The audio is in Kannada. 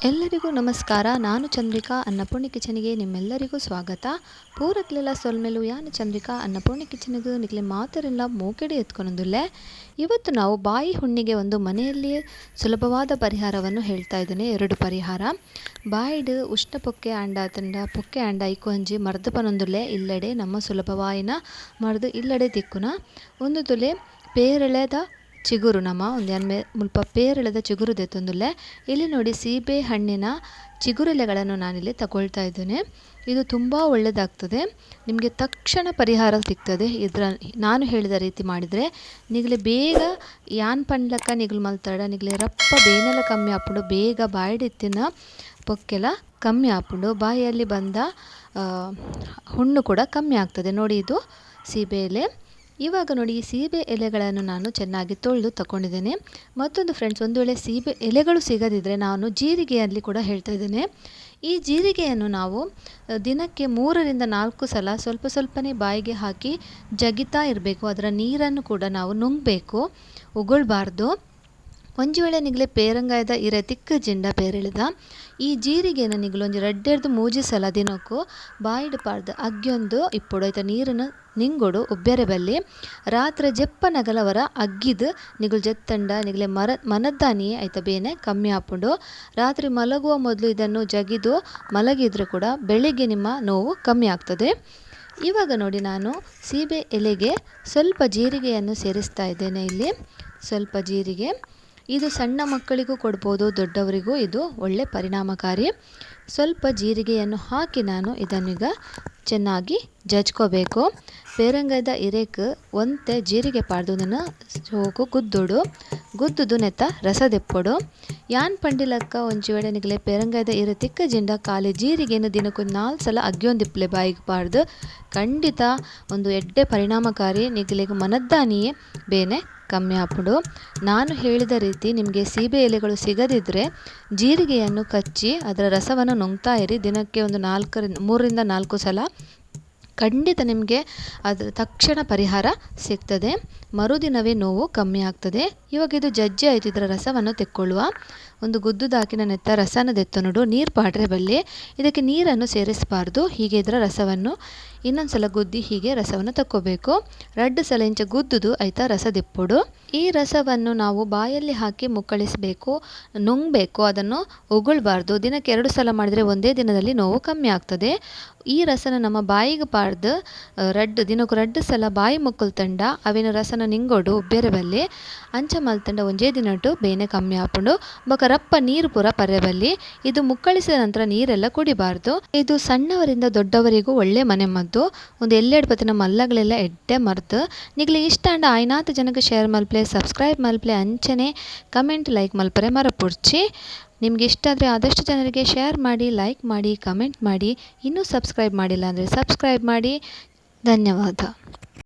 ಎಲ್ಲರಿಗೂ ನಮಸ್ಕಾರ. ನಾನು ಚಂದ್ರಿಕಾ ಅನ್ನಪೂರ್ಣಿ ಕಿಚನಿಗೆ ನಿಮ್ಮೆಲ್ಲರಿಗೂ ಸ್ವಾಗತ. ಪೂರಕ್ಲೆಲ್ಲ ಸೊಲ್ಮೆಲು ಯಾನು ಚಂದ್ರಿಕಾ ಅನ್ನಪೂರ್ಣಿ ಕಿಚನಿಗೂ ನಿಕ್ಲೆ ಮಾತರೆಲ್ಲ ಮೂಕೆಡೆ ಎತ್ಕೊಂಡುಲ್ಲೆ. ಇವತ್ತು ನಾವು ಬಾಯಿ ಹುಣ್ಣಿಗೆ ಒಂದು ಮನೆಯಲ್ಲಿಯೇ ಸುಲಭವಾದ ಪರಿಹಾರವನ್ನು ಹೇಳ್ತಾ ಇದ್ದೇನೆ. 2 ಪರಿಹಾರ. ಬಾಯಿಡು ಉಷ್ಣ ಪೊಕ್ಕೆ ಆಂಡ ತಂಡ ಪೊಕ್ಕೆ ಆಂಡ ಇಕ್ಕೊಂಜಿ ಮರ್ದ ಪನೊಂದುಲ್ಲೆ ಇಲ್ಲಡೆ ನಮ್ಮ ಸುಲಭವಾಯಿನ ಮರ್ದು ಇಲ್ಲಡೆ ತಿಕ್ಕುನ ಒಂದು ತುಲೆ ಪೇರಳೆದ ಚಿಗುರು ನಮ್ಮ ಒಂದು ಮುಲ್ಪ ಪೇರಳೆದ ಚಿಗುರು ದೆತ್ತೊಂದುಲ್ಲೆ. ಇಲ್ಲಿ ನೋಡಿ ಸೀಬೆ ಹಣ್ಣಿನ ಚಿಗುರೆಲೆಗಳನ್ನು ನಾನಿಲ್ಲಿ ತಗೊಳ್ತಾ ಇದ್ದೇನೆ. ಇದು ತುಂಬ ಒಳ್ಳೆಯದಾಗ್ತದೆ, ನಿಮಗೆ ತಕ್ಷಣ ಪರಿಹಾರ ಸಿಗ್ತದೆ. ನಾನು ಹೇಳಿದ ರೀತಿ ಮಾಡಿದರೆ ನಿಗಲೆ ಬೇಗ ಯಾನ್ ಪಂಡ್ಲಕ್ಕ ನಿಗಲು ಮಲ್ತಾಡ ನಿಗಲೆ ರಪ್ಪ ಬೇನೆಲ್ಲ ಕಮ್ಮಿ ಆಪುಂಡು, ಬೇಗ ಬಾಯಿಡಿತ್ತಿನ ಪೊಕ್ಕೆಲ್ಲ ಕಮ್ಮಿ ಆಪುಂಡು, ಬಾಯಿಯಲ್ಲಿ ಬಂದ ಹುಣ್ಣು ಕೂಡ ಕಮ್ಮಿ ಆಗ್ತದೆ. ನೋಡಿ ಇದು ಸೀಬೆ ಎಲೆ. ಇವಾಗ ನೋಡಿ ಈ ಸೀಬೆ ಎಲೆಗಳನ್ನು ನಾನು ಚೆನ್ನಾಗಿ ತೊಳೆದು ತಗೊಂಡಿದ್ದೇನೆ. ಮತ್ತೊಂದು ಫ್ರೆಂಡ್ಸ್, ಒಂದು ವೇಳೆ ಸೀಬೆ ಎಲೆಗಳು ಸಿಗದಿದ್ದರೆ ನಾನು ಜೀರಿಗೆಯಲ್ಲಿ ಕೂಡ ಹೇಳ್ತಾ ಇದ್ದೇನೆ. ಈ ಜೀರಿಗೆಯನ್ನು ನಾವು ದಿನಕ್ಕೆ 3ರಿಂದ 4 ಸಲ ಸ್ವಲ್ಪ ಸ್ವಲ್ಪನೇ ಬಾಯಿಗೆ ಹಾಕಿ ಜಗಿತಾ ಇರಬೇಕು. ಅದರ ನೀರನ್ನು ಕೂಡ ನಾವು ನುಂಗಬೇಕು, ಉಗುಳ್ಬಾರ್ದು. ಒಂಜಿ ವೇಳೆ ನಿಗಲೆ ಪೇರಂಗಾಯದ ಇರೆ ತಿಕ್ಕ ಜಿಂಡ ಪೇರೆಳೆದ ಈ ಜೀರಿಗೆನ ನಿಗಲು ಒಂಜಿ 2-3 ಸಲ ದಿನಕ್ಕೂ ಬಾಯಿಡ್ ಪಾಡ್ದು ಅಗ್ಗಿಯೊಂದು ಇಪ್ಪೊಡು ಐತ ನೀರನ್ನು ನಿಂಗೊಡು ಉಬ್ಬೆರೆ ಬಲ್ಲಿ ರಾತ್ರಿ ಜೆಪ್ಪ ನಗಲವರ ಅಗ್ಗಿದು ನಿಗಲು ಜೆತ್ತಂಡ ನಿಗಲೆ ಮನದ್ದಾನಿಯೇ ಐತ ಬೇನೆ ಕಮ್ಮಿ ಆಪುಂಡು. ರಾತ್ರಿ ಮಲಗುವ ಮೊದಲು ಇದನ್ನು ಜಗಿದು ಮಲಗಿದ್ರೆ ಕೂಡ ಬೆಳಿಗ್ಗೆ ನಿಮ್ಮ ನೋವು ಕಮ್ಮಿ ಆಗ್ತದೆ. ಇವಾಗ ನೋಡಿ ನಾನು ಸೀಬೆ ಎಲೆಗೆ ಸ್ವಲ್ಪ ಜೀರಿಗೆಯನ್ನು ಸೇರಿಸ್ತಾ ಇದ್ದೇನೆ. ಇಲ್ಲಿ ಸ್ವಲ್ಪ ಜೀರಿಗೆ, ಇದು ಸಣ್ಣ ಮಕ್ಕಳಿಗೂ ಕೊಡ್ಬೋದು, ದೊಡ್ಡವರಿಗೂ ಇದು ಒಳ್ಳೆ ಪರಿಣಾಮಕಾರಿ. ಸ್ವಲ್ಪ ಜೀರಿಗೆಯನ್ನು ಹಾಕಿ ನಾನು ಇದನ್ನೀಗ ಚೆನ್ನಾಗಿ ಜಜ್ಕೋಬೇಕು. ಪೇರಂಗದ ಇರೇಕ್ ಒಂತೆ ಜೀರಿಗೆ ಪಾಡ್ದು ಹೋಗು ಗುದ್ದುದು ನೆತ್ತ ರಸದೆಪ್ಪೊಡು ಯಾನ್ ಪಂಡಿಲಕ್ಕ ಒಂಜಿ ವೇಳೆ ನಿಗಲೆ ಪೇರಂಗದ ಇರೆ ತಿಕ್ಕ ಜಿಂಡ ಖಾಲಿ ಜೀರಿಗೆಯನ್ನು ದಿನಕ್ಕೊಂದು 4 ಸಲ ಅಗ್ಗಿಯೊಂದಿಪ್ಪಲೆ ಬಾಯಿಗೆ ಪಾಡ್ದು ಖಂಡಿತ ಒಂದು ಎಡ್ಡೆ ಪರಿಣಾಮಕಾರಿ. ನಿಗಲಿಗೆ ಮನದ್ದಾನಿಯೇ ಬೇನೆ ಕಮ್ಮಿ ಆಪುಂಡು. ನಾನು ಹೇಳಿದ ರೀತಿ ನಿಮಗೆ ಸೀಬೆ ಎಲೆಗಳು ಸಿಗದಿದ್ದರೆ ಜೀರಿಗೆಯನ್ನು ಕಚ್ಚಿ ಅದರ ರಸವನ್ನು ನುಂಗ್ತಾ ಇರಿ. ದಿನಕ್ಕೆ ಒಂದು 3ರಿಂದ 4 ಸಲ ಖಂಡಿತ ನಿಮಗೆ ಅದರ ತಕ್ಷಣ ಪರಿಹಾರ ಸಿಗ್ತದೆ. ಮರುದಿನವೇ ನೋವು ಕಮ್ಮಿ ಆಗ್ತದೆ. ಇವಾಗ ಇದು ಜಜ್ಜಿ ಆಯಿತು, ಇದರ ರಸವನ್ನು ತೆಕ್ಕೊಳ್ಳುವ. ಒಂದು ಗುದ್ದುದಾಕಿನ ನೆತ್ತ ರಸನ ದೆತ್ತೊನುಡು ನೀರು ಪಾಡ್ರೆ ಬಲ್ಲಿ ಇದಕ್ಕೆ ನೀರನ್ನು ಸೇರಿಸಬಾರ್ದು. ಹೀಗೆ ಇದರ ರಸವನ್ನು ಇನ್ನೊಂದು ಸಲ ಗುದ್ದಿ ಹೀಗೆ ರಸವನ್ನು ತಕ್ಕೋಬೇಕು. 2 ಸಲ ಇಂಚ ಗುದ್ದುದು ಆಯ್ತಾ ರಸ ದೆಪ್ಪೊಡು. ಈ ರಸವನ್ನು ನಾವು ಬಾಯಲ್ಲಿ ಹಾಕಿ ಮುಕ್ಕಳಿಸಬೇಕು, ನುಂಗಬೇಕು, ಅದನ್ನು ಉಗುಳ್ಬಾರ್ದು. ದಿನಕ್ಕೆ 2 ಸಲ ಮಾಡಿದರೆ ಒಂದೇ ದಿನದಲ್ಲಿ ನೋವು ಕಮ್ಮಿ ಆಗ್ತದೆ. ಈ ರಸನ ನಮ್ಮ ಬಾಯಿಗೆ ಪಾಡ್ದು ದಿನಕ್ಕೂ 2 ಸಲ ಬಾಯಿ ಮುಕ್ಕಲ್ತಂಡ ಅವಿನ ರಸನ ನಿಂಗೊಡು ಉಬ್ಬೆರೆ ಬಲ್ಲಿ ಅಂಚ ಮಲ್ತಂಡ ಒಂಜೇ ದಿನಟ್ಟು ಬೇನೆ ಕಮ್ಮಿ ಆಪುಂಡು. ಬೊಕ ರಪ್ಪ ನೀರು ಪೂರ ಪರ್ರೆ ಬಲ್ಲಿ ಇದು ಮುಕ್ಕಳಿಸಿದ ನಂತರ ನೀರೆಲ್ಲ ಕುಡಿಬಾರ್ದು. ಇದು ಸಣ್ಣವರಿಂದ ದೊಡ್ಡವರಿಗೂ ಒಳ್ಳೆ ಮನೆ ಮದ್ದು. ಒಂದು ಎಲ್ಲೆಡ್ ಪತ್ತಿನ ಮಲ್ಲಗಳೆಲ್ಲ ಎಡ್ಡೆ ಮರ್ದು ನಿಗ್ಲಿ ಇಷ್ಟ ಅಂಡ ಆಯ್ನಾತ ಜನಕ್ಕೆ ಶೇರ್ ಮಲ್ಪ್ಲೆ, ಸಬ್ಸ್ಕ್ರೈಬ್ ಮಲ್ಪ್ಲೆ, ಅಂಚನೆ ಕಮೆಂಟ್ ಲೈಕ್ ಮಲ್ಪರೆ ಮರಪುಡ್ಚಿ. ನಿಮ್ಗೆ ಇಷ್ಟ ಆದರೆ ಆದಷ್ಟು ಜನರಿಗೆ ಶೇರ್ ಮಾಡಿ, ಲೈಕ್ ಮಾಡಿ, ಕಮೆಂಟ್ ಮಾಡಿ. ಇನ್ನೂ ಸಬ್ಸ್ಕ್ರೈಬ್ ಮಾಡಿಲ್ಲ ಅಂದರೆ ಸಬ್ಸ್ಕ್ರೈಬ್ ಮಾಡಿ. ಧನ್ಯವಾದ.